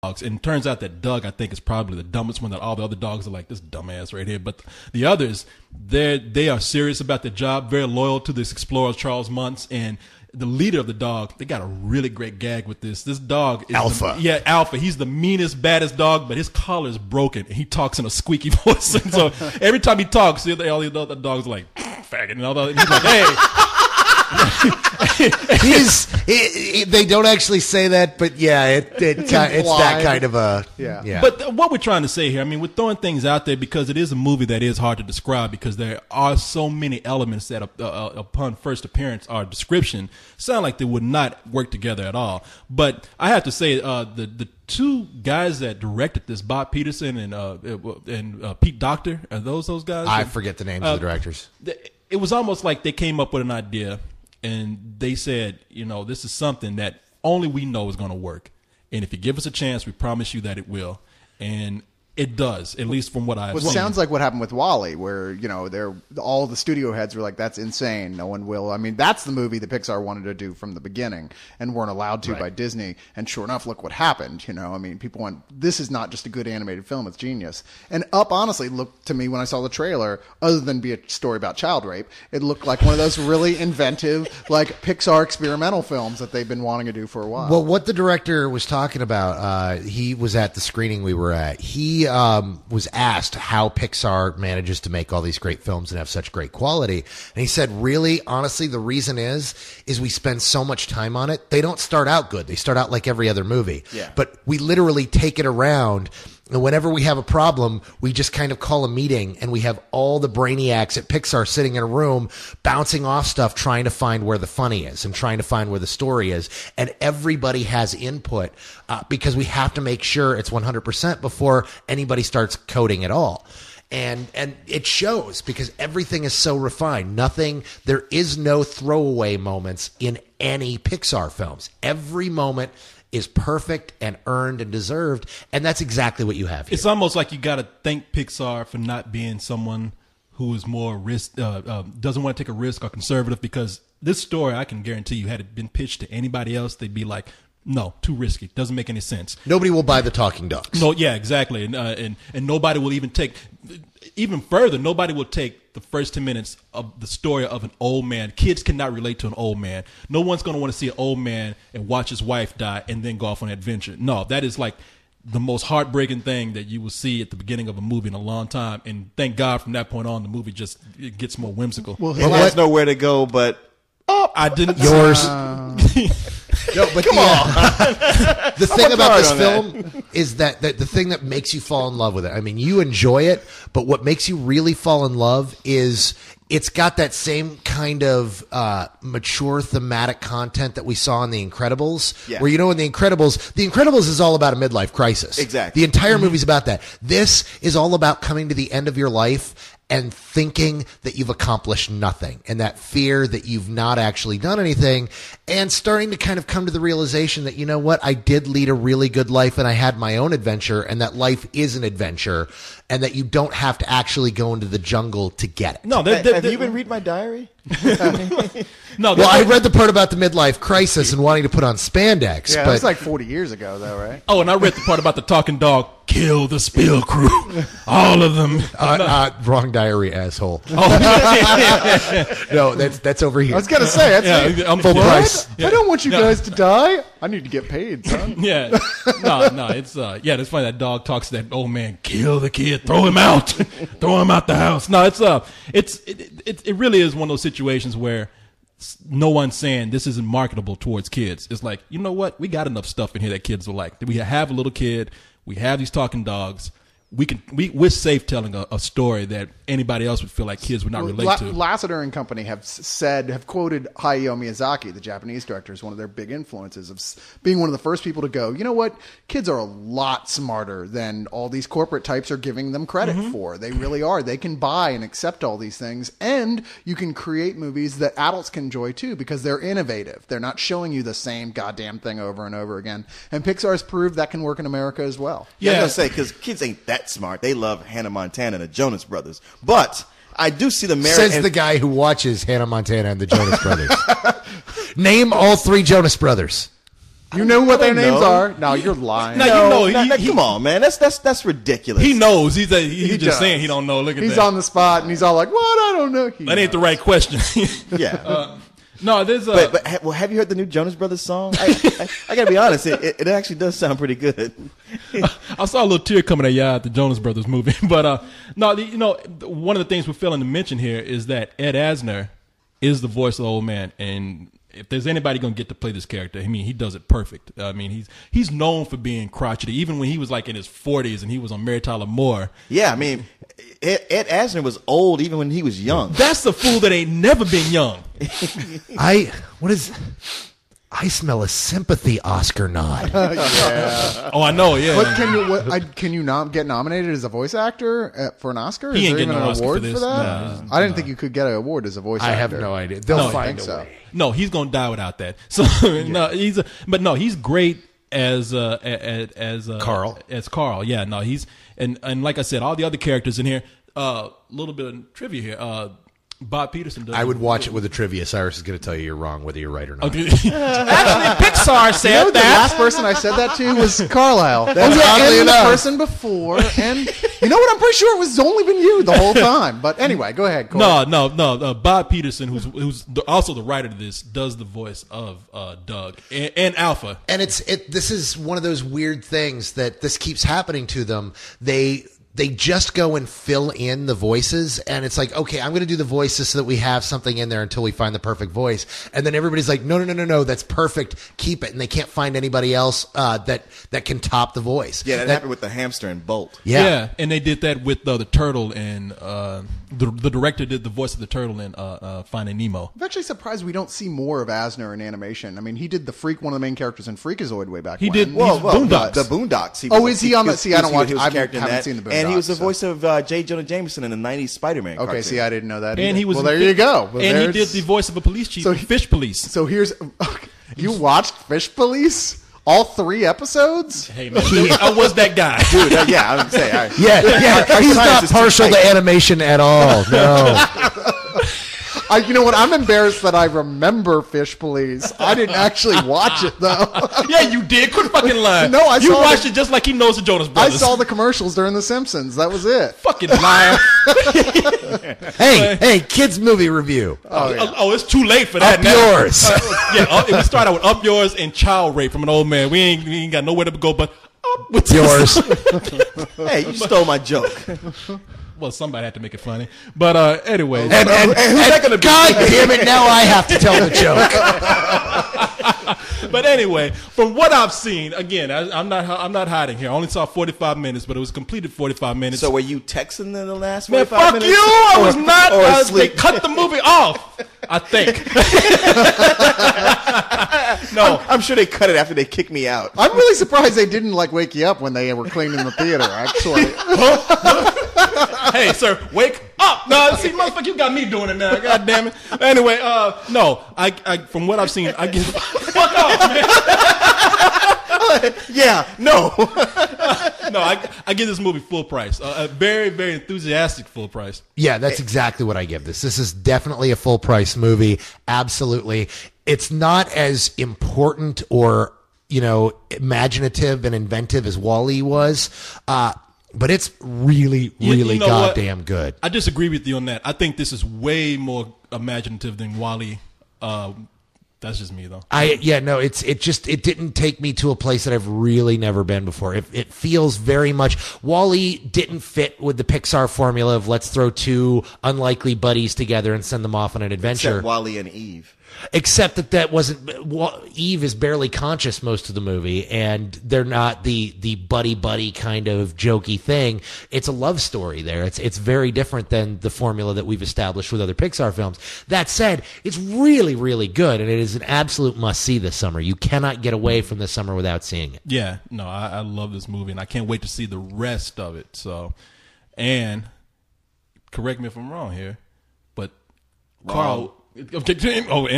And it turns out that Doug, I think, is probably the dumbest one. That all the other dogs are like, this dumbass right here. But the others, they are serious about their job, very loyal to this explorer, Charles Muntz, and the leader of the dog. They got a really great gag with this. This dog is Alpha. Alpha. He's the meanest, baddest dog, but his collar is broken, and he talks in a squeaky voice. And so every time he talks, all the other dogs are like, faggot, and all that. He's like, hey. They don't actually say that, but yeah, it's that kind of a yeah. But what we're trying to say here, I mean, we're throwing things out there because it is a movie that is hard to describe because there are so many elements that upon first appearance or description sound like they would not work together at all. But I have to say, the two guys that directed this, Bob Peterson and Pete Docter, are those guys? I forget the names of the directors. It was almost like they came up with an idea. And they said, this is something that only we know is going to work. And if you give us a chance, we promise you that it will. And it does, at least from what I've seen. It sounds like what happened with WALL-E, where all the studio heads were like, "That's insane. No one will." I mean, that's the movie that Pixar wanted to do from the beginning and weren't allowed to by Disney. And sure enough, look what happened. I mean, people went, "This is not just a good animated film; it's genius." And Up honestly looked to me when I saw the trailer, other than be a story about child rape, it looked like one of those really inventive, like Pixar experimental films that they've been wanting to do for a while. Well, what the director was talking about, he was at the screening we were at. He was asked how Pixar manages to make all these great films and have such great quality. And he said, really, honestly, the reason is we spend so much time on it. They don't start out good. They start out like every other movie. Yeah. But we literally take it around. And whenever we have a problem, we just kind of call a meeting and we have all the brainiacs at Pixar sitting in a room bouncing off stuff, trying to find where the funny is and trying to find where the story is. And everybody has input because we have to make sure it's 100% before anybody starts coding at all. And it shows because everything is so refined. There is no throwaway moments in any Pixar films. Every moment is perfect and earned and deserved, and that's exactly what you have here. It's almost like you got to thank Pixar for not being someone who is more risk, doesn't want to take a risk or conservative, because this story, I can guarantee you, had it been pitched to anybody else, they'd be like, no, too risky. Doesn't make any sense. Nobody will buy the talking dogs. No, yeah, exactly. And nobody will even take, even further, nobody will take the first 10 minutes of the story of an old man. Kids cannot relate to an old man. No one's going to want to see an old man and watch his wife die and then go off on an adventure. No, that is like the most heartbreaking thing that you will see at the beginning of a movie in a long time. And thank God from that point on, the movie just it gets more whimsical. Well, he has nowhere to go but I didn't. Yours. No, but the thing about this film is that the thing that makes you fall in love with it. I mean, you enjoy it, but what makes you really fall in love is it's got that same kind of mature thematic content that we saw in The Incredibles. Yeah. Where, in The Incredibles is all about a midlife crisis. Exactly. The entire movie's about that. This is all about coming to the end of your life and thinking that you've accomplished nothing, and that fear that you've not actually done anything, and starting to kind of come to the realization that, you know what, I did lead a really good life and I had my own adventure, and that life is an adventure, and that you don't have to actually go into the jungle to get it. No, have you been reading my diary? No. Well, I read the part about the midlife crisis and wanting to put on spandex. Yeah, but that's like 40 years ago, though, right? Oh, and I read the part about the talking dog. Kill the spill crew, all of them. Wrong diary, asshole. Oh. No, that's over here. I was gonna say, that's I'm full price. I don't want you guys to die. I need to get paid, son. Yeah, no, it's that's funny. That dog talks to that old man. Kill the kid, throw him out, throw him out the house. No, it really is one of those situations where no one's saying this isn't marketable towards kids. It's like, you know what? We got enough stuff in here that kids will like. We have a little kid. We have these talking dogs. We're safe telling a story that anybody else would feel like kids would not relate to. Lasseter and company have quoted Hayao Miyazaki, the Japanese director, as one of their big influences of being one of the first people to go, you know what? Kids are a lot smarter than all these corporate types are giving them credit for. They really are. They can buy and accept all these things, and you can create movies that adults can enjoy too because they're innovative. They're not showing you the same goddamn thing over and over again. And Pixar's proved that can work in America as well. Yeah, I was gonna say, because kids ain't that smart. They love Hannah Montana and the Jonas Brothers. But I do see the merit. Says the guy who watches Hannah Montana and the Jonas Brothers. Name all three Jonas Brothers. You know what their don't names know. are? No, you're lying. No, you know, come on, man. That's ridiculous. He knows. He's just does. saying he don't know. Look at He's that. on the spot, and he's all like, "What? I don't know." That ain't the right question. Yeah. No, there's But have you heard the new Jonas Brothers song? I gotta be honest, it actually does sound pretty good. I saw a little tear coming at y'all at the Jonas Brothers movie, but no, you know, one of the things we're failing to mention here is that Ed Asner is the voice of the old man, and if there's anybody going to get to play this character, I mean, he does it perfect. I mean, he's known for being crotchety, even when he was like in his 40s and he was on Mary Tyler Moore. Yeah, I mean, Ed Asner was old even when he was young. That's the fool that ain't never been young. I smell a sympathy Oscar nod. Yeah. Oh, I know, yeah. But can you get nominated as a voice actor for an Oscar? He Is ain't there getting even no an Oscar award for for this. that? No, I didn't think you could get an award as a voice actor. I have no idea. They'll find a so. way. No, he's gonna die without that. So no, he's great as Carl. As Carl, yeah. No, he's and like I said, all the other characters in here. Little bit of trivia here. Bob Peterson does. I would watch it with a trivia. Cyrus is going to tell you you're wrong, whether you're right or not. Okay. Actually, Pixar said You know, the that. last person I said that to was Carlisle. That's and oddly the enough. person before, and you know what? I'm pretty sure it was only been you the whole time. But anyway, go ahead. Corey. No. Bob Peterson, who's also the writer of this, does the voice of Doug and Alpha. And this is one of those weird things that this keeps happening to them. They just go and fill in the voices, and it's like, okay, I'm going to do the voices so that we have something in there until we find the perfect voice. And then everybody's like, no, that's perfect. Keep it. And they can't find anybody else that can top the voice. Yeah, that happened with the hamster and Bolt. Yeah, and they did that with the turtle, and the director did the voice of the turtle in Finding Nemo. I'm actually surprised we don't see more of Asner in animation. I mean, he did the Freak, one of the main characters in Freakazoid way back He when. did. Boondocks. The Boondocks. Is he on the? See, I don't watch. He was a I character in haven't that. seen the Boondocks. And he was the so. voice of J. Jonah Jameson in the 90s Spider-Man Okay, cartoon. see, I didn't know that. And either. he was. Well, there you go. Well, and he did there's- the voice of a police chief, So Fish Police. So here's. You watched Fish Police? All 3 episodes? Hey man, I was that guy. Dude, yeah, I'm saying. All right. Yeah. He's not science is too partial to tight. animation at all. No. You know what? I'm embarrassed that I remember Fish Police. I didn't actually watch it though. Yeah, you did. Quit fucking lying. No, I You saw watched the- it just like he knows the Jonas I Brothers. saw the commercials during The Simpsons. That was it. fucking liar. Hey, kids movie review. Oh, it's too late for that. Up now. yours. We start out with Up Yours and Child Rape from an old man. We ain't got nowhere to go but up with Yours. Hey, you stole my joke. Well, somebody had to make it funny. But anyway, And who's that going to be? God damn it! Now I have to tell the joke. but anyway, from what I've seen, again, I'm not hiding here. I only saw 45 minutes, but it was completed 45 minutes. So were you texting in the last Man, 45 fuck minutes? you! I was not. Or They asleep? cut the movie off. I think. No, I'm sure they cut it after they kicked me out. I'm really surprised they didn't wake you up when they were cleaning the theater. Actually, hey, sir, wake up! No, see, motherfucker, you got me doing it now. God damn it. Anyway, no, I from what I've seen, I give fuck off, man. Yeah, no. No, I give this movie full price. A very, very enthusiastic full price. Yeah, that's exactly what I give this. This is definitely a full price movie. Absolutely. It's not as important or, imaginative and inventive as Wall-E was. But it's really, really know what? goddamn good. I disagree with you on that. I think this is way more imaginative than Wall-E. That's just me, though. It didn't take me to a place that I've really never been before. It feels very much. Wall-E didn't fit with the Pixar formula of let's throw 2 unlikely buddies together and send them off on an adventure. Except Wally and Eve. Except that wasn't. Eve is barely conscious most of the movie, and they're not the buddy kind of jokey thing. It's a love story there. It's very different than the formula that we've established with other Pixar films. That said, it's really, really good, and it is an absolute must-see this summer. You cannot get away from this summer without seeing it. Yeah, no, I love this movie, and I can't wait to see the rest of it. So, and correct me if I'm wrong here, but Carl. End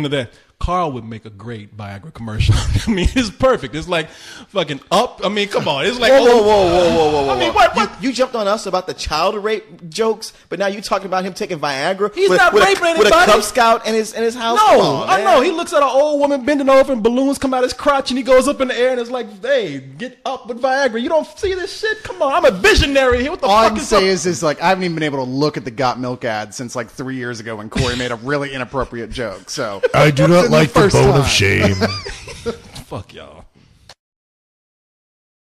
of that. Carl would make a great Viagra commercial. I mean, it's perfect. It's like fucking Up. I mean, come on. It's like Whoa. I mean, what? You jumped on us about the child rape jokes, but now you talking about him taking Viagra. He's not raping anybody. With a Cub Scout in his house. No, Come on, I man. know. He looks at an old woman bending over and balloons come out his crotch and he goes up in the air and it's like, hey, get up with Viagra. You don't see this shit? Come on. I'm a visionary here. What the All I fuck can is say up? is like I haven't even been able to look at the Got Milk ad since like 3 years ago when Corey made a really inappropriate joke. So I do not It's like the first bone of time. shame. Fuck y'all.